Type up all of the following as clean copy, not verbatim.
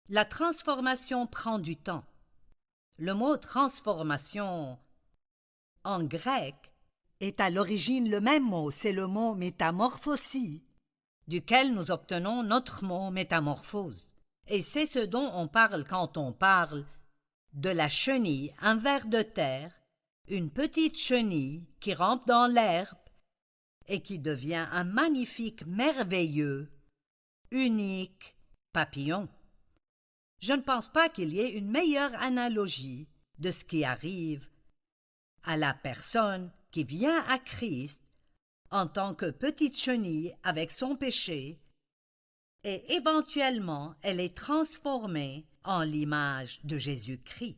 La transformation prend du temps. Le mot transformation en grec est à l'origine le même mot, c'est le mot métamorphosie, duquel nous obtenons notre mot métamorphose. Et c'est ce dont on parle quand on parle de la chenille, un ver de terre, une petite chenille qui rampe dans l'herbe et qui devient un magnifique, merveilleux, unique papillon. Je ne pense pas qu'il y ait une meilleure analogie de ce qui arrive à la personne qui vient à Christ en tant que petite chenille avec son péché et éventuellement elle est transformée en l'image de Jésus-Christ.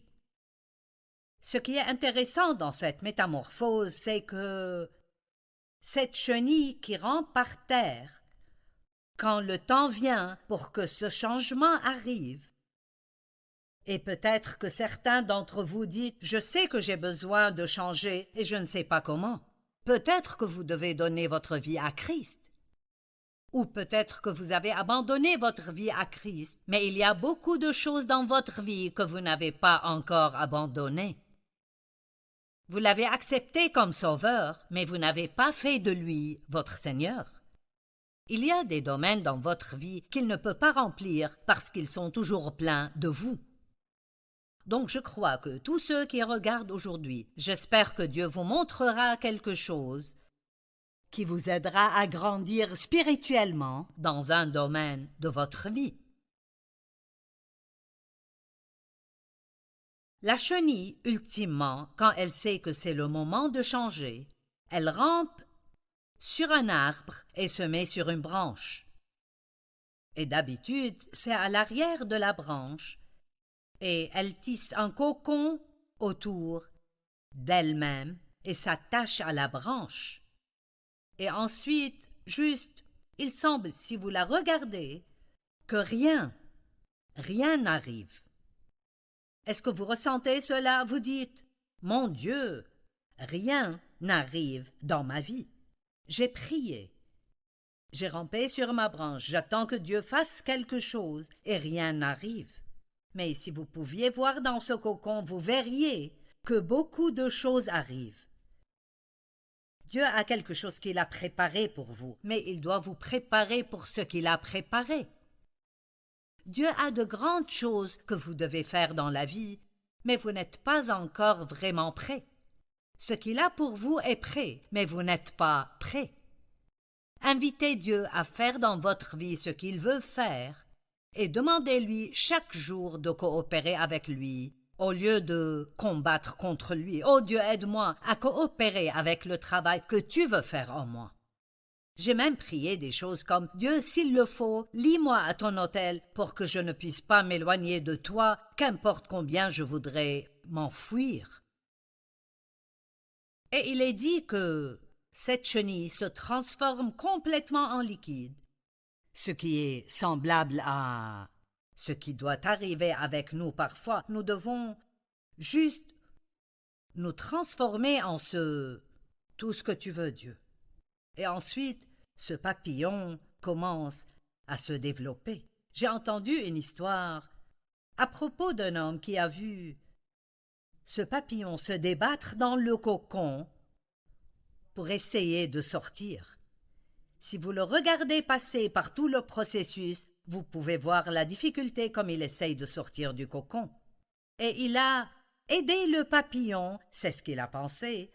Ce qui est intéressant dans cette métamorphose, c'est que cette chenille qui rampe par terre, quand le temps vient pour que ce changement arrive, et peut-être que certains d'entre vous disent « Je sais que j'ai besoin de changer et je ne sais pas comment ». Peut-être que vous devez donner votre vie à Christ. Ou peut-être que vous avez abandonné votre vie à Christ, mais il y a beaucoup de choses dans votre vie que vous n'avez pas encore abandonnées. Vous l'avez accepté comme sauveur, mais vous n'avez pas fait de lui votre Seigneur. Il y a des domaines dans votre vie qu'il ne peut pas remplir parce qu'ils sont toujours pleins de vous. Donc je crois que tous ceux qui regardent aujourd'hui, j'espère que Dieu vous montrera quelque chose qui vous aidera à grandir spirituellement dans un domaine de votre vie. La chenille, ultimement, quand elle sait que c'est le moment de changer, elle rampe sur un arbre et se met sur une branche. Et d'habitude, c'est à l'arrière de la branche et elle tisse un cocon autour d'elle-même et s'attache à la branche. Et ensuite, juste, il semble, si vous la regardez, que rien n'arrive. Est-ce que vous ressentez cela? Vous dites, « Mon Dieu, rien n'arrive dans ma vie. J'ai prié. J'ai rampé sur ma branche. J'attends que Dieu fasse quelque chose et rien n'arrive. » Mais si vous pouviez voir dans ce cocon, vous verriez que beaucoup de choses arrivent. Dieu a quelque chose qu'il a préparé pour vous, mais il doit vous préparer pour ce qu'il a préparé. Dieu a de grandes choses que vous devez faire dans la vie, mais vous n'êtes pas encore vraiment prêt. Ce qu'il a pour vous est prêt, mais vous n'êtes pas prêt. Invitez Dieu à faire dans votre vie ce qu'il veut faire et demandez-lui chaque jour de coopérer avec lui au lieu de combattre contre lui. « Oh Dieu, aide-moi à coopérer avec le travail que tu veux faire en moi. » J'ai même prié des choses comme « Dieu, s'il le faut, lie-moi à ton autel pour que je ne puisse pas m'éloigner de toi, qu'importe combien je voudrais m'enfuir. » Et il est dit que cette chenille se transforme complètement en liquide, ce qui est semblable à ce qui doit arriver avec nous parfois. Nous devons juste nous transformer en tout ce que tu veux, Dieu. Et ensuite, ce papillon commence à se développer. J'ai entendu une histoire à propos d'un homme qui a vu ce papillon se débattre dans le cocon pour essayer de sortir. Si vous le regardez passer par tout le processus, vous pouvez voir la difficulté comme il essaye de sortir du cocon. Et il a aidé le papillon, c'est ce qu'il a pensé,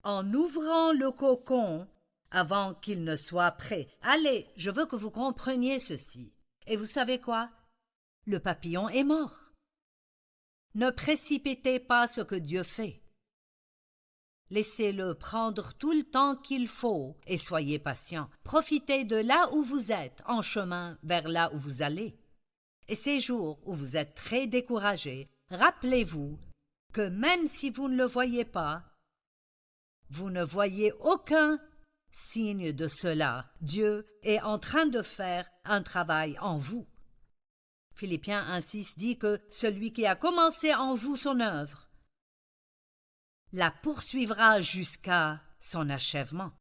en ouvrant le cocon avant qu'il ne soit prêt. Allez, je veux que vous compreniez ceci. Et vous savez quoi? Le papillon est mort. Ne précipitez pas ce que Dieu fait. Laissez-le prendre tout le temps qu'il faut et soyez patient. Profitez de là où vous êtes, en chemin vers là où vous allez. Et ces jours où vous êtes très découragé, rappelez-vous que même si vous ne le voyez pas, vous ne voyez aucun signe de cela. Dieu est en train de faire un travail en vous. Philippiens 1,6 dit que celui qui a commencé en vous son œuvre la poursuivra jusqu'à son achèvement.